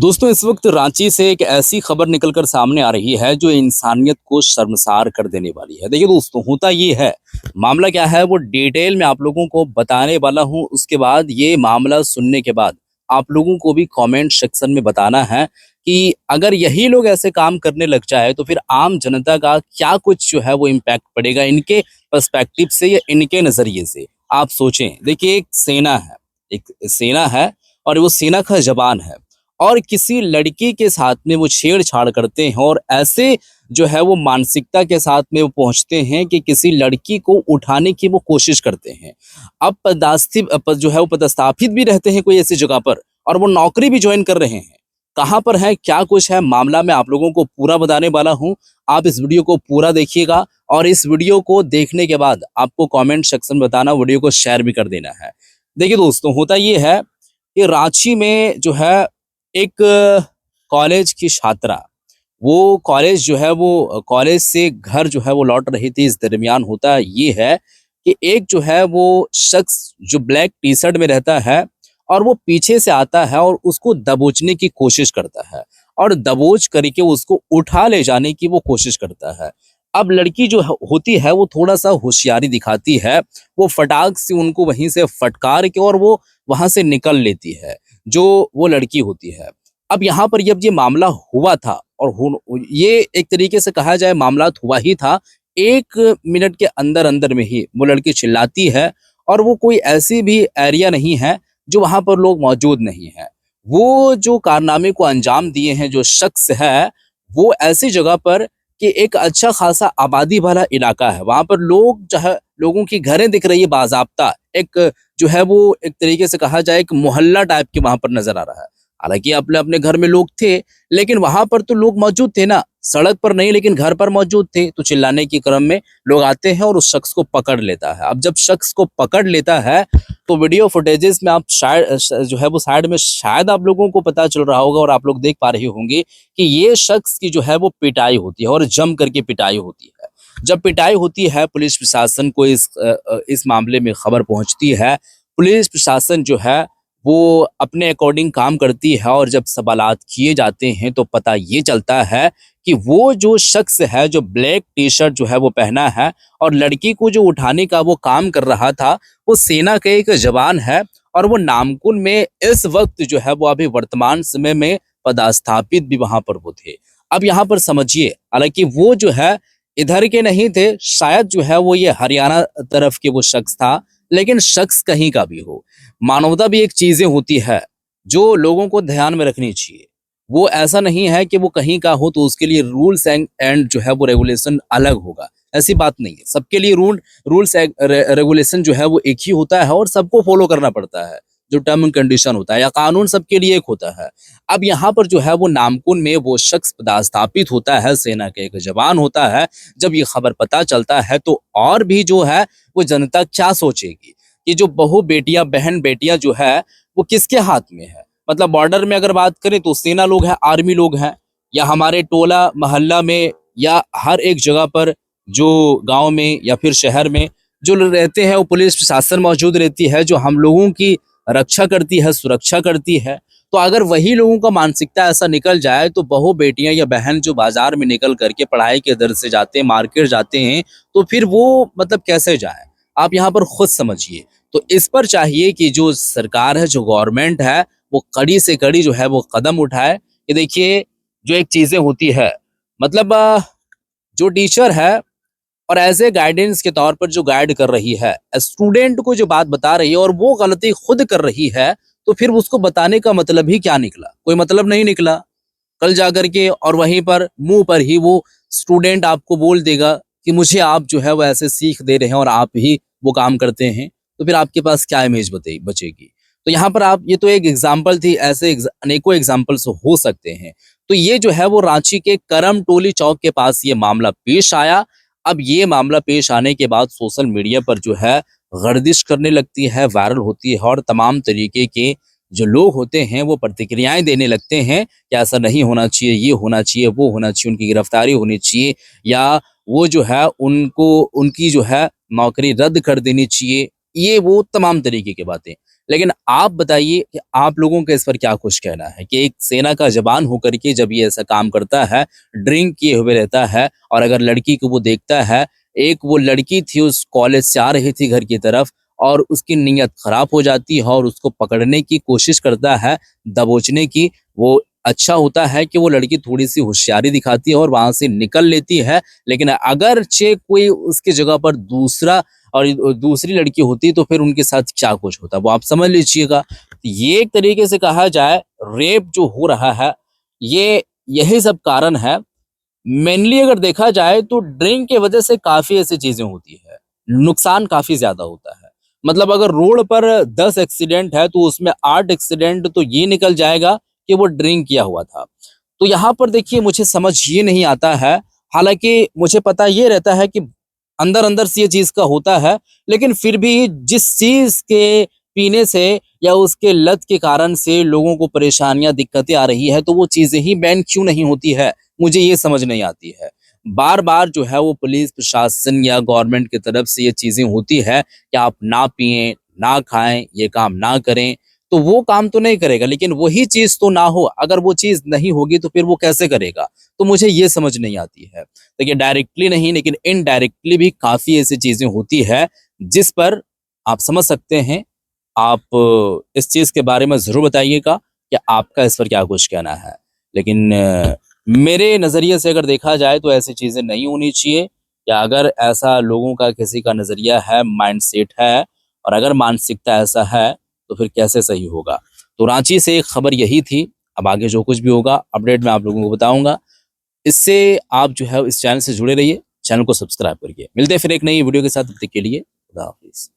दोस्तों, इस वक्त रांची से एक ऐसी खबर निकलकर सामने आ रही है जो इंसानियत को शर्मसार कर देने वाली है। देखिए दोस्तों, होता ये है, मामला क्या है वो डिटेल में आप लोगों को बताने वाला हूं। उसके बाद ये मामला सुनने के बाद आप लोगों को भी कमेंट सेक्शन में बताना है कि अगर यही लोग ऐसे काम करने लग जाए तो फिर आम जनता का क्या कुछ जो है वो इम्पैक्ट पड़ेगा इनके पर्सपेक्टिव से या इनके नजरिए से। आप सोचें, देखिए एक सेना है और वो सेना का जवान है और किसी लड़की के साथ में वो छेड़छाड़ करते हैं और ऐसे जो है वो मानसिकता के साथ में वो पहुंचते हैं कि किसी लड़की को उठाने की वो कोशिश करते हैं। अब जो है वो पदस्थापित भी रहते हैं कोई ऐसी जगह पर और वो नौकरी भी ज्वाइन कर रहे हैं। कहाँ पर है, क्या कुछ है मामला, मैं आप लोगों को पूरा बताने वाला हूँ। आप इस वीडियो को पूरा देखिएगा और इस वीडियो को देखने के बाद आपको कमेंट सेक्शन में बताना, वीडियो को शेयर भी कर देना है। देखिए दोस्तों, होता ये है कि रांची में जो है एक कॉलेज की छात्रा, वो कॉलेज जो है वो कॉलेज से घर जो है वो लौट रही थी। इस दरमियान होता ये है कि एक जो है वो शख्स जो ब्लैक टी शर्ट में रहता है और वो पीछे से आता है और उसको दबोचने की कोशिश करता है और दबोच करके उसको उठा ले जाने की वो कोशिश करता है। अब लड़की जो होती है वो थोड़ा सा होशियारी दिखाती है, वो फटाक से उनको वहीं से फटकार के और वो वहां से निकल लेती है जो वो लड़की होती है। अब यहाँ पर जब ये मामला हुआ था और ये एक तरीके से कहा जाए मामला हुआ ही था, 1 मिनट के अंदर अंदर में ही वो लड़की चिल्लाती है और वो कोई ऐसी भी एरिया नहीं है जो वहां पर लोग मौजूद नहीं है। वो जो कारनामे को अंजाम दिए हैं जो शख्स है, वो ऐसी जगह पर कि एक अच्छा खासा आबादी वाला इलाका है, वहां पर लोग जो है, लोगों की घरें दिख रही है बाज़ाब्ता, एक जो है वो एक तरीके से कहा जाए एक मोहल्ला टाइप के वहां पर नजर आ रहा है। हालांकि अपने अपने घर में लोग थे, लेकिन वहां पर तो लोग मौजूद थे ना, सड़क पर नहीं लेकिन घर पर मौजूद थे। तो चिल्लाने के क्रम में लोग आते हैं और उस शख्स को पकड़ लेता है। अब जब शख्स को पकड़ लेता है तो वीडियो फुटेजेस में आप शायद जो है वो साइड में शायद आप लोगों को पता चल रहा होगा और आप लोग देख पा रहे होंगे कि ये शख्स की जो है वो पिटाई होती है और जम करके पिटाई होती है। जब पिटाई होती है, पुलिस प्रशासन को इस मामले में खबर पहुंचती है। पुलिस प्रशासन जो है वो अपने अकॉर्डिंग काम करती है और जब सवालात किए जाते हैं तो पता ये चलता है कि वो जो शख्स है जो ब्लैक टी शर्ट जो है वो पहना है और लड़की को जो उठाने का वो काम कर रहा था, वो सेना के एक जवान है और वो नामकुन में इस वक्त जो है वो अभी वर्तमान समय में पदस्थापित भी वहां पर वो थे। अब यहाँ पर समझिए, हालांकि वो जो है इधर के नहीं थे, शायद जो है वो ये हरियाणा तरफ के वो शख्स था, लेकिन शख्स कहीं का भी हो, मानवता भी एक चीजें होती है जो लोगों को ध्यान में रखनी चाहिए। वो ऐसा नहीं है कि वो कहीं का हो तो उसके लिए रूल्स एंड जो है वो रेगुलेशन अलग होगा, ऐसी बात नहीं है। सबके लिए रूल्स रेगुलेशन जो है वो एक ही होता है और सबको फॉलो करना पड़ता है। जो टर्म एंड कंडीशन होता है या कानून सबके लिए एक होता है। अब यहाँ पर जो है वो नामकुन में वो शख्स पदस्थापित होता है, सेना के एक जवान होता है। जब ये खबर पता चलता है तो और भी जो है वो जनता क्या सोचेगी कि जो बहू बेटियां, बहन बेटियां जो है वो किसके हाथ में है। मतलब बॉर्डर में अगर बात करें तो सेना लोग हैं, आर्मी लोग हैं, या हमारे टोला मोहल्ला में या हर एक जगह पर जो गांव में या फिर शहर में जो लोग रहते हैं वो पुलिस प्रशासन मौजूद रहती है जो हम लोगों की रक्षा करती है, सुरक्षा करती है। तो अगर वही लोगों का मानसिकता ऐसा निकल जाए तो बहू बेटियां या बहन जो बाजार में निकल करके पढ़ाई के दर से जाते हैं, मार्केट जाते हैं, तो फिर वो मतलब कैसे जाए, आप यहाँ पर खुद समझिए। तो इस पर चाहिए कि जो सरकार है, जो गवर्नमेंट है, वो कड़ी से कड़ी जो है वो कदम उठाए। कि देखिए, जो एक चीजें होती है, मतलब जो टीचर है और एज ए गाइडेंस के तौर पर जो गाइड कर रही है, स्टूडेंट को जो बात बता रही है और वो गलती खुद कर रही है, तो फिर उसको बताने का मतलब ही क्या निकला? कोई मतलब नहीं निकला। कल जाकर के और वहीं पर मुंह पर ही वो स्टूडेंट आपको बोल देगा कि मुझे आप जो है वो ऐसे सीख दे रहे हैं और आप ही वो काम करते हैं, तो फिर आपके पास क्या इमेज बचेगी? तो यहाँ पर आप, ये तो एक एग्जाम्पल थी, ऐसे अनेकों एग्जाम्पल्स हो सकते हैं। तो ये जो है वो रांची के करम टोली चौक के पास ये मामला पेश आया। अब ये मामला पेश आने के बाद सोशल मीडिया पर जो है गर्दिश करने लगती है, वायरल होती है और तमाम तरीके के जो लोग होते हैं वो प्रतिक्रियाएं देने लगते हैं कि ऐसा नहीं होना चाहिए, ये होना चाहिए, वो होना चाहिए, उनकी गिरफ्तारी होनी चाहिए, या वो जो है उनको, उनकी जो है नौकरी रद्द कर देनी चाहिए, ये वो तमाम तरीके की बातें। लेकिन आप बताइए कि आप लोगों का इस पर क्या कुछ कहना है कि एक सेना का जवान होकर के जब ये ऐसा काम करता है, ड्रिंक किए हुए रहता है और अगर लड़की को वो देखता है, एक वो लड़की थी उस कॉलेज से आ रही थी घर की तरफ और उसकी नीयत खराब हो जाती है और उसको पकड़ने की कोशिश करता है, दबोचने की। वो अच्छा होता है कि वो लड़की थोड़ी-सी होशियारी दिखाती है और वहाँ से निकल लेती है, लेकिन अगरचे कोई उसकी जगह पर दूसरा और दूसरी लड़की होती तो फिर उनके साथ क्या कुछ होता, वो आप समझ लीजिएगा। ये एक तरीके से कहा जाए रेप जो हो रहा है, ये यही सब कारण है। मेनली अगर देखा जाए तो ड्रिंक की वजह से काफ़ी ऐसी चीज़ें होती है, नुकसान काफ़ी ज़्यादा होता है। मतलब अगर रोड पर 10 एक्सीडेंट है तो उसमें 8 एक्सीडेंट तो ये निकल जाएगा कि वो ड्रिंक किया हुआ था। तो यहाँ पर देखिए मुझे समझ ये नहीं आता है, हालाँकि मुझे पता ये रहता है कि अंदर-अंदर से ये चीज़ का होता है, लेकिन फिर भी जिस चीज़ के पीने से या उसके लत के कारण से लोगों को परेशानियाँ, दिक्कतें आ रही है, तो वो चीज़ें ही बैन क्यों नहीं होती है? मुझे ये समझ नहीं आती है। बार-बार जो है वो पुलिस प्रशासन या गवर्नमेंट की तरफ से ये चीज़ें होती है कि आप ना पिएँ, ना खाएँ, ये काम ना करें, तो वो काम तो नहीं करेगा, लेकिन वही चीज़ तो ना हो, अगर वो चीज़ नहीं होगी तो फिर वो कैसे करेगा? तो मुझे ये समझ नहीं आती है। देखिए डायरेक्टली नहीं लेकिन इनडायरेक्टली भी काफ़ी ऐसी चीज़ें होती है, जिस पर आप समझ सकते हैं। आप इस चीज़ के बारे में ज़रूर बताइएगा कि आपका इस पर क्या कुछ कहना है। लेकिन मेरे नज़रिए से अगर देखा जाए तो ऐसी चीज़ें नहीं होनी चाहिए या अगर ऐसा लोगों का किसी का नज़रिया है, माइंडसेट है और अगर मानसिकता ऐसा है, तो फिर कैसे सही होगा? तो रांची से एक खबर यही थी, अब आगे जो कुछ भी होगा अपडेट मैं आप लोगों को बताऊँगा। इससे आप जो है इस चैनल से जुड़े रहिए, चैनल को सब्सक्राइब करिए। मिलते हैं फिर एक नई वीडियो के साथ, तब तक के लिए खुदा हाफ़िज़।